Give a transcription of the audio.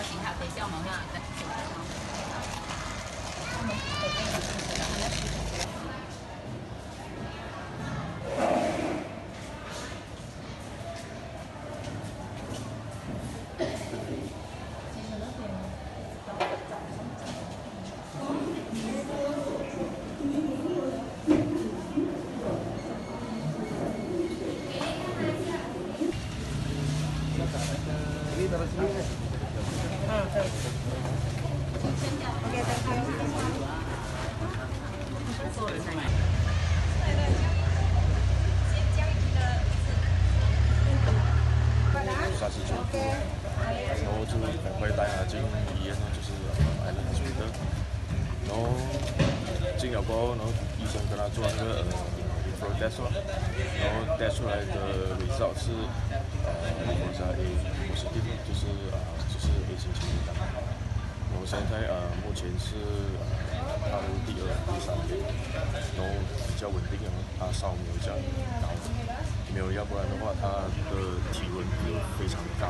其他飞机，我们会在做的。Ini taruh sini deh. Oke, thank you. 34，然后就赶快带他进医院，就是癌症水的，然后进了过后，然后医生跟他做那个info test 然后 test 出来的 result 是我在 A positive，就是 A 型禽流感。我现在目前是他的第2、第3天，然后比较稳定了，他烧没有这样高，没有要不然的话他的体温就非常高。